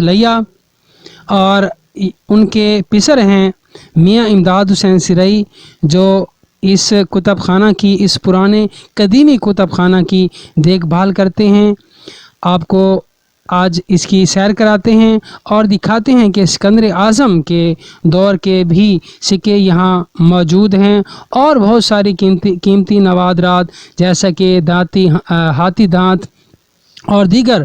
لیا اور ان کے پسر ہیں میاں امداد حسین سرئی، جو اس کتب خانہ کی، اس پرانے قدیمی کتب خانہ کی دیکھ بھال کرتے ہیں. آپ کو آج اس کی سیر کراتے ہیں اور دکھاتے ہیں کہ سکندر اعظم کے دور کے بھی سکے یہاں موجود ہیں، اور بہت ساری قیمتی نوادرات جیسا کہ ہاتھی دانت اور دیگر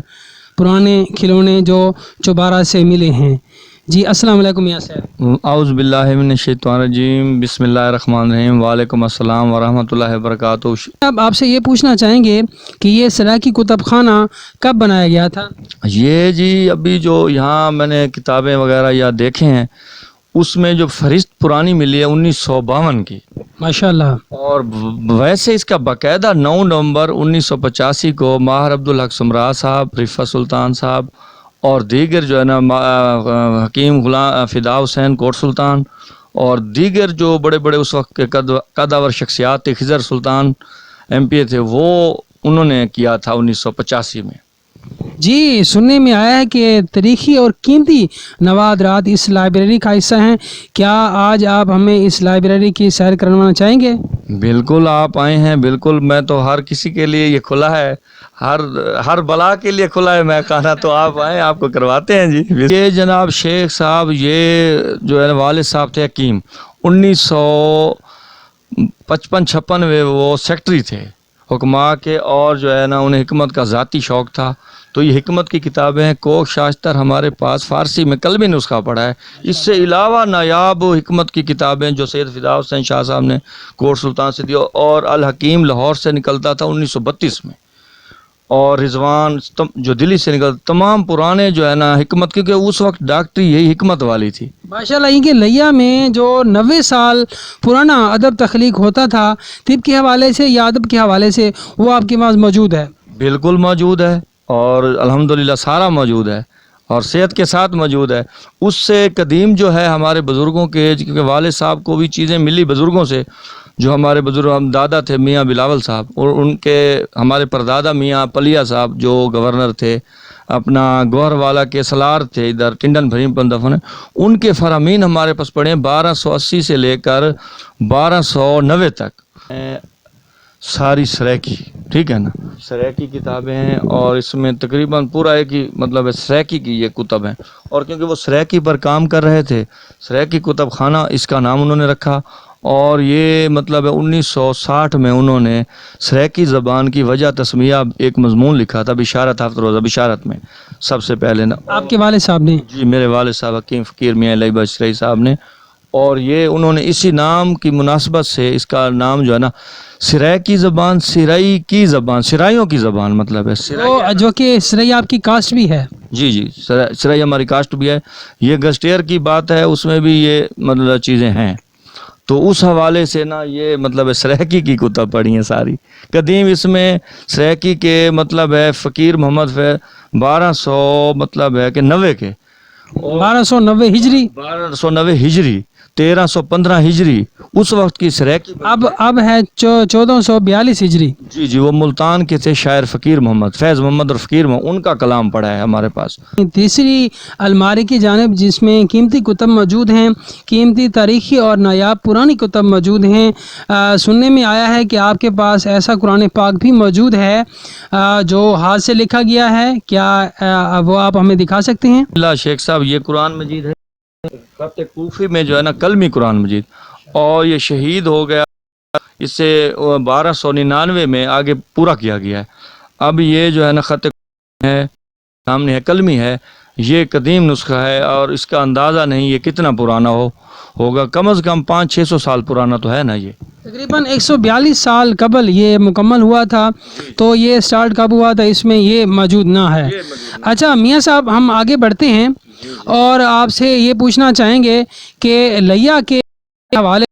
پرانے کھلونے جو چوبارہ سے ملے ہیں. جی السلام علیکم میاں صاحب. اعوذ باللہ من الشیطان الرجیم، بسم اللہ الرحمن الرحیم. وعلیکم السلام ورحمۃ اللہ وبرکاتہ. اب آپ سے یہ پوچھنا چاہیں گے کہ یہ سرائیکی کتب خانہ کب بنایا گیا تھا؟ یہ جی ابھی جو یہاں میں نے کتابیں وغیرہ یا دیکھے ہیں، اس میں جو فہرست پرانی ملی ہے 1952 کی، ماشاء اللہ. اور ویسے اس کا باقاعدہ 9 نومبر 1985 کو ماہر عبدالحق سمرا صاحب، رفعت سلطان صاحب اور دیگر جو ہے نا حکیم غلام فدا حسین کوٹ سلطان اور دیگر جو بڑے بڑے اس وقت کے قدور شخصیات تھے، خضر سلطان ایم پی اے تھے، وہ انہوں نے کیا تھا 1985 میں. جی سننے میں آیا ہے کہ تاریخی اور قیمتی نوادرات اس لائبریری کا حصہ ہیں. کیا آج آپ ہمیں اس لائبریری کی سیر کروانا چاہیں گے؟ بالکل، آپ آئے ہیں، بالکل. میں تو ہر کسی کے لیے یہ کھلا ہے، ہر بلا کے لیے کھلا ہے میں خانہ. تو آپ آئیں، آپ کو کرواتے ہیں. جی یہ جناب شیخ صاحب، یہ جو ہے والد صاحب تھے حکیم، 1955-56 میں وہ سیکٹری تھے حکما کے، اور جو ہے نا انہیں حکمت کا ذاتی شوق تھا. تو یہ حکمت کی کتابیں ہیں، کوک شاشتر ہمارے پاس فارسی میں قلمی نسخہ پڑا ہے. اس سے علاوہ نایاب حکمت کی کتابیں جو سید فدا حسین شاہ صاحب نے کوٹ سلطان سے دی، اور الحکیم لاہور سے نکلتا تھا 1932 میں، اور رضوان جو دلی سے نکلتا، تمام پرانے جو ہے نا حکمت، کیونکہ اس وقت ڈاکٹری یہی حکمت والی تھی. ماشاءاللہ. یہ کہ لیا میں جو 90 سال پرانا ادب تخلیق ہوتا تھا، طب کے حوالے سے یا ادب کے حوالے سے، وہ آپ کے پاس موجود ہے؟ بالکل موجود ہے، اور الحمدللہ سارا موجود ہے، اور صحت کے ساتھ موجود ہے. اس سے قدیم جو ہے ہمارے بزرگوں کے، کیونکہ والد صاحب کو بھی چیزیں ملی بزرگوں سے، جو ہمارے بزرگ، ہم دادا تھے میاں بلاول صاحب، اور ان کے ہمارے پردادا میاں پلیا صاحب جو گورنر تھے، اپنا گوہر والا کے سلار تھے ادھر ٹنڈن بھریم پر دفن ہے، ان کے فرامین ہمارے پاس پڑے ہیں 1280 سے لے کر 1290 تک. ساری سریکی، ٹھیک ہے نا، سریکی کتابیں ہیں، اور اس میں تقریباً پورا ایک ہی مطلب ہے سریکی کی یہ کتب ہیں. اور کیونکہ وہ سریکی پر کام کر رہے تھے، سریکی کتب خانہ اس کا نام انہوں نے رکھا. اور یہ مطلب ہے 1960 میں انہوں نے سریکی زبان کی وجہ تسمیہ ایک مضمون لکھا تھا، بشارت ہفتہ روزہ بشارت میں سب سے پہلے نا. آپ کے والد صاحب نے؟ جی میرے والد صاحب حکیم فقیر میاں علی بشری صاحب نے. اور یہ انہوں نے اسی نام کی مناسبت سے اس کا نام جو ہے نا سرائیکی زبان، سرائی کی زبان، سرائیوں کی زبان مطلب ہے جو کہ سرائی آپ کی کاسٹ بھی ہے. جی جی، سرائی ہماری کاسٹ بھی ہے. یہ گسٹیئر کی بات ہے، اس میں بھی یہ مطلب چیزیں ہیں. تو اس حوالے سے نا یہ مطلب سریکی کی کتب پڑھی ہیں ساری قدیم. اس میں سریکی کے مطلب ہے فقیر محمد 1200 مطلب ہے کہ 90 کے، 1290 ہجری، 1290 ہجری، 1315 ہجری اس وقت کی سریکی. اب ہے 1442 ہجری. جی جی، وہ ملتان کے تھے شاعر فقیر محمد، فیض محمد اور فقیر محمد، ان کا کلام پڑھا ہے ہمارے پاس. تیسری الماری کی جانب جس میں قیمتی کتب موجود ہیں، قیمتی تاریخی اور نایاب پرانی کتب موجود ہیں. سننے میں آیا ہے کہ آپ کے پاس ایسا قرآن پاک بھی موجود ہے جو ہاتھ سے لکھا گیا ہے. کیا وہ آپ ہمیں دکھا سکتے ہیں؟ اللہ شیخ صاحب، یہ قرآن مجید ہے خط کوفی میں جو ہے نا قلمی قرآن مجید، اور یہ شہید ہو گیا، اس سے 1299 میں آگے پورا کیا گیا ہے. اب یہ جو ہے نا خط ہے سامنے ہے، قلمی ہے، یہ قدیم نسخہ ہے، اور اس کا اندازہ نہیں یہ کتنا پرانا ہوگا. کم از کم 500-600 سال پرانا تو ہے نا. یہ تقریباً 142 سال قبل یہ مکمل ہوا تھا. تو یہ سٹارٹ کب ہوا تھا اس میں یہ موجود نہ ہے. اچھا میاں صاحب، ہم آگے بڑھتے ہیں اور آپ سے یہ پوچھنا چاہیں گے کہ لیا کے حوالے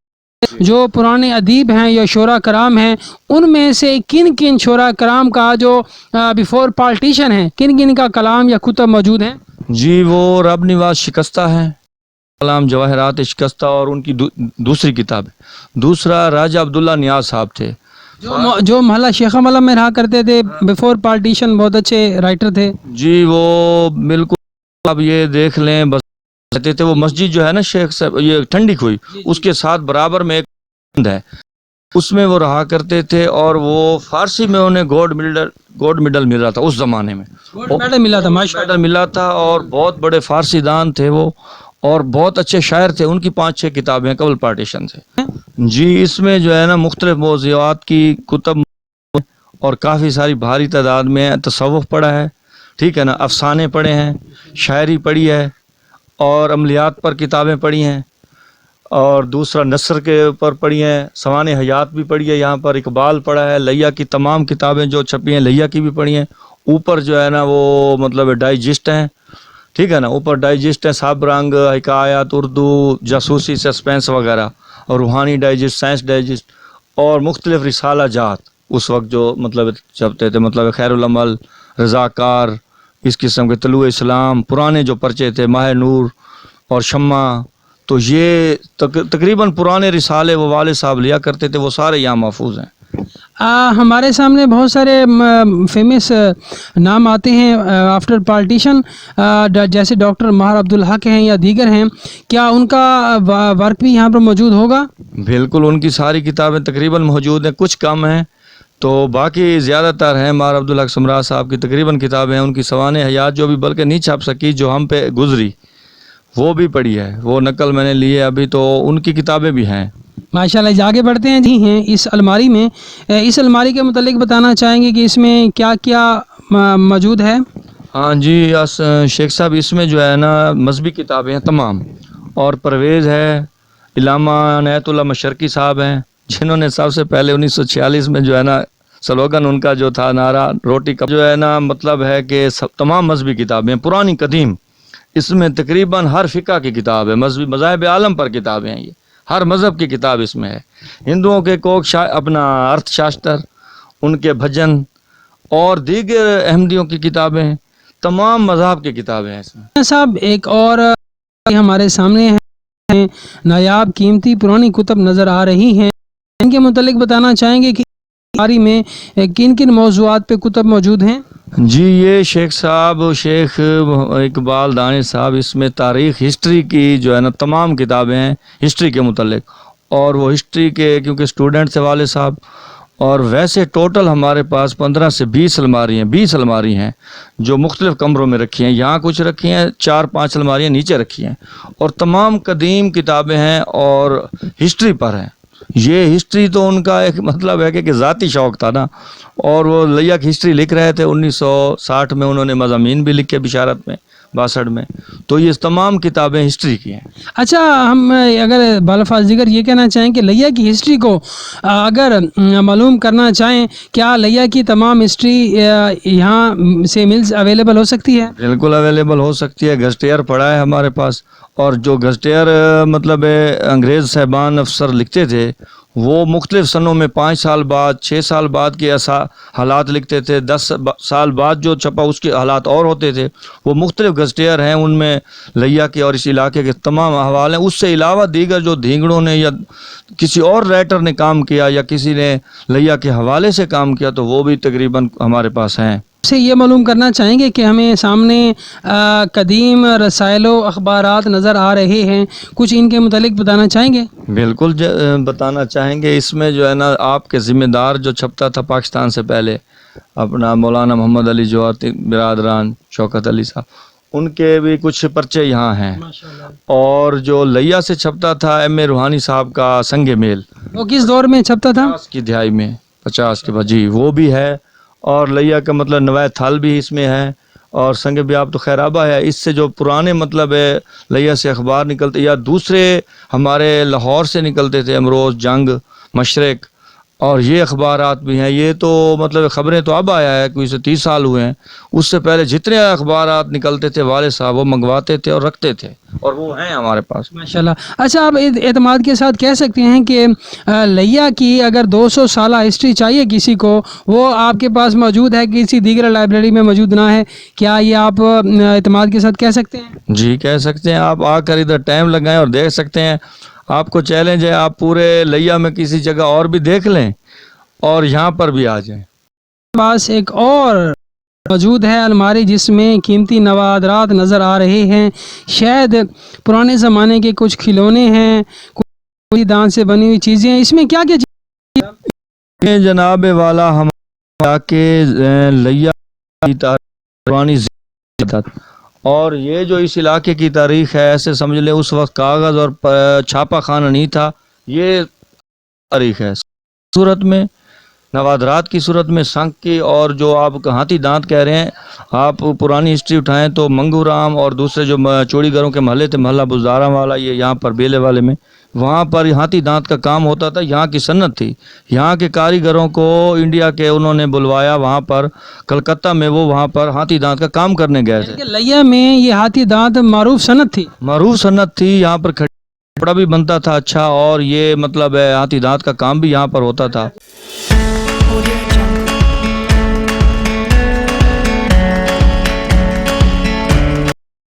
جو پرانے ادیب ہیں یا شعراء کرام ہیں، ان میں سے کن کن شعراء کرام کا جو بیفور پارٹیشن ہے، کن کن کا کلام یا کتب موجود ہیں؟ جی وہ رب نواز شکستہ ہے، کلام جواہرات شکستہ، اور ان کی دوسری کتاب ہے. دوسرا راجہ عبداللہ نیاز صاحب تھے جو محلہ شیخہ ملم میں رہا کرتے تھے، بیفور پارٹیشن بہت اچھے رائٹر تھے. جی وہ بالکل آپ یہ دیکھ لیں بس کہتے تھے وہ مسجد جو ہے نا شیخ صاحب یہ ٹھنڈی کھوئی اس کے ساتھ برابر میں ایک بند ہے اس میں وہ رہا کرتے تھے اور وہ فارسی میں انہیں گولڈ میڈل مل رہا تھا اس زمانے میں گولڈ میڈل ملا تھا ماشاء میڈل ملا تھا اور بہت بڑے فارسی دان تھے وہ اور بہت اچھے شاعر تھے ان کی 5-6 کتابیں قبل پارٹیشن سے جی اس میں جو ہے نا مختلف موضوعات کی کتب اور کافی ساری بھاری تعداد میں تصوف پڑھا ہے ٹھیک ہے نا افسانے پڑھے ہیں شاعری پڑھی ہے اور عملیات پر کتابیں پڑھی ہیں اور دوسرا نثر کے اوپر پڑھی ہیں سوانح حیات بھی پڑھی ہے یہاں پر اقبال پڑھا ہے لیا کی تمام کتابیں جو چھپی ہیں لیا کی بھی پڑھی ہیں اوپر جو ہے نا وہ مطلب ڈائجسٹ ہیں ٹھیک ہے نا اوپر ڈائجسٹ ہیں ساب رنگ حکایات اردو جاسوسی سسپینس وغیرہ اور روحانی ڈائجسٹ سائنس ڈائجسٹ اور مختلف رسالہ جات اس وقت جو مطلب چھپتے تھے مطلب خیر العمل رضاکار اس قسم کے طلوع اسلام پرانے جو پرچے تھے ماہ نور اور شمع تو یہ تقریباً پرانے رسالے وہ والد صاحب لیا کرتے تھے وہ سارے یہاں محفوظ ہیں ہمارے سامنے بہت سارے فیمس نام آتے ہیں آفٹر پارٹیشن جیسے ڈاکٹر ماہر عبدالحق ہیں یا دیگر ہیں کیا ان کا ورک بھی یہاں پر موجود ہوگا؟ بالکل ان کی ساری کتابیں تقریباً موجود ہیں کچھ کم ہیں تو باقی زیادہ تر ہیں ماہر عبدالحق سمرا صاحب کی تقریباً کتابیں ہیں ان کی سوانح حیات جو بھی بلکہ نہیں چھاپ سکی جو ہم پہ گزری وہ بھی پڑھی ہے وہ نقل میں نے لی ہے ابھی تو ان کی کتابیں بھی ہیں ماشاءاللہ آگے بڑھتے ہیں جی ہیں اس الماری میں اس الماری کے متعلق بتانا چاہیں گے کہ اس میں کیا کیا موجود ہے؟ ہاں جی شیخ صاحب اس میں جو ہے نا مذہبی کتابیں ہیں تمام اور پرویز ہے علامہ عنایت اللہ مشرقی صاحب ہیں جنہوں نے سب سے پہلے 1946 میں جو ہے نا سلوگن ان کا جو تھا نعرہ روٹی کا جو ہے نا مطلب ہے کہ تمام مذہبی کتابیں ہیں پرانی قدیم اس میں تقریباً ہر فقہ کی کتاب ہے مذہبی مذاہب عالم پر کتابیں ہیں یہ ہر مذہب کی کتاب اس میں ہے ہندوؤں کے کوک اپنا ارتھ شاستر ان کے بھجن اور دیگر احمدیوں کی کتابیں تمام مذہب کی کتابیں ہیں اس میں صاحب ایک اور ہمارے سامنے ہیں نایاب قیمتی پرانی کتب نظر آ رہی ہیں ان کے متعلق بتانا چاہیں گے کہ الماری میں کن کن موضوعات پہ کتب موجود ہیں؟ جی یہ شیخ صاحب شیخ اقبال دانش صاحب اس میں تاریخ ہسٹری کی جو ہے نا تمام کتابیں ہیں ہسٹری کے متعلق اور وہ ہسٹری کے کیونکہ اسٹوڈنٹ سے والے صاحب اور ویسے ٹوٹل ہمارے پاس 15 سے 20 الماری ہیں جو مختلف کمروں میں رکھی ہیں یہاں کچھ رکھی ہیں 4-5 الماریاں نیچے رکھی ہیں اور تمام قدیم کتابیں ہیں اور ہسٹری پر ہیں یہ ہسٹری تو ان کا ایک مطلب ہے کہ ذاتی شوق تھا نا اور وہ لیا کی ہسٹری لکھ رہے تھے 1960 میں انہوں نے مضامین بھی لکھے بشارت میں 62 میں تو یہ تمام کتابیں ہسٹری کی ہیں اچھا ہم اگر بالفاظ دیگر یہ کہنا چاہیں کہ لیا کی ہسٹری کو اگر معلوم کرنا چاہیں کیا لیا کی تمام ہسٹری یہاں سے ملز اویلیبل ہو سکتی ہے؟ بالکل اویلیبل ہو سکتی ہے گزٹیئر پڑا ہے ہمارے پاس اور جو گزٹیئر مطلب انگریز صاحبان افسر لکھتے تھے وہ مختلف سنوں میں 5 سال بعد 6 سال بعد کے حالات لکھتے تھے 10 سال بعد جو چھپا اس کے حالات اور ہوتے تھے وہ مختلف گزٹیئر ہیں ان میں لیا کے اور اس علاقے کے تمام احوال ہیں اس سے علاوہ دیگر جو دھینگڑوں نے یا کسی اور رائٹر نے کام کیا یا کسی نے لیا کے حوالے سے کام کیا تو وہ بھی تقریباً ہمارے پاس ہیں سے یہ معلوم کرنا چاہیں گے کہ ہمیں سامنے قدیم رسائل و اخبارات نظر آ رہے ہیں کچھ ان کے متعلق بتانا چاہیں گے؟ بالکل بتانا چاہیں گے اس میں جو ہے نا آپ کے ذمہ دار جو چھپتا تھا پاکستان سے پہلے اپنا مولانا محمد علی جوہر برادران شوکت علی صاحب ان کے بھی کچھ پرچے یہاں ہیں اور جو لیا سے چھپتا تھا ایم اے روحانی صاحب کا سنگ میل وہ کس دور میں چھپتا تھا؟ 50 کی دہائی میں 50 کے بعد جی وہ بھی ہے اور لیا کا مطلب نوائے تھال بھی اس میں ہے اور سنگ بیاب تو خیرابہ ہے اس سے جو پرانے مطلب ہے لیا سے اخبار نکلتے یا دوسرے ہمارے لاہور سے نکلتے تھے امروز جنگ مشرق اور یہ اخبارات بھی ہیں یہ تو مطلب خبریں تو اب آیا ہے کوئی سے 30 سال ہوئے ہیں اس سے پہلے جتنے اخبارات نکلتے تھے والد صاحب وہ منگواتے تھے اور رکھتے تھے اور وہ ہیں ہمارے پاس ماشاءاللہ اچھا آپ اعتماد کے ساتھ کہہ سکتے ہیں کہ لیا کی اگر 200 سالہ ہسٹری چاہیے کسی کو وہ آپ کے پاس موجود ہے کسی دیگر لائبریری میں موجود نہ ہے کیا یہ آپ اعتماد کے ساتھ کہہ سکتے ہیں؟ جی کہہ سکتے ہیں آپ آ کر ادھر ٹائم لگائیں اور دیکھ سکتے ہیں آپ کو چیلنج ہے آپ پورے لیا میں کسی جگہ اور بھی دیکھ لیں اور یہاں پر بھی آ جائیں پاس ایک اور موجود ہے الماری جس میں قیمتی نوادرات نظر آ رہے ہیں. شاید پرانے زمانے کے کچھ کھلونے ہیں, کوئی دان سے بنی ہوئی چیزیں ہیں. اس میں کیا کیا یہ جناب والا ہمارا کے لیا کی تاریخ پرانی زیادت، اور یہ جو اس علاقے کی تاریخ ہے ایسے سمجھ لیں اس وقت کاغذ اور چھاپا خانہ نہیں تھا، یہ تاریخ ہے صورت میں نوادرات کی صورت میں سنگ کی. اور جو آپ ہاتھی دانت کہہ رہے ہیں، آپ پرانی ہسٹری اٹھائیں تو منگو رام اور دوسرے جو چوڑی گھروں کے محلے تھے، محلہ بزدارا والا، یہ یہاں پر بیلے والے میں، وہاں پر ہاتھی دانت کا کام ہوتا تھا. یہاں کی صنعت تھی، یہاں کے کاریگروں کو انڈیا کے انہوں نے بلوایا وہاں پر کلکتہ میں، وہ وہاں پر ہاتھی دانت کا کام کرنے گئے تھے. لیا میں یہ ہاتھی دانت معروف صنعت تھی؟ معروف صنعت تھی. یہاں پر کپڑا بھی بنتا تھا اچھا، اور یہ مطلب ہے ہاتھی دانت کا کام بھی یہاں پر ہوتا تھا. Audio Jungle.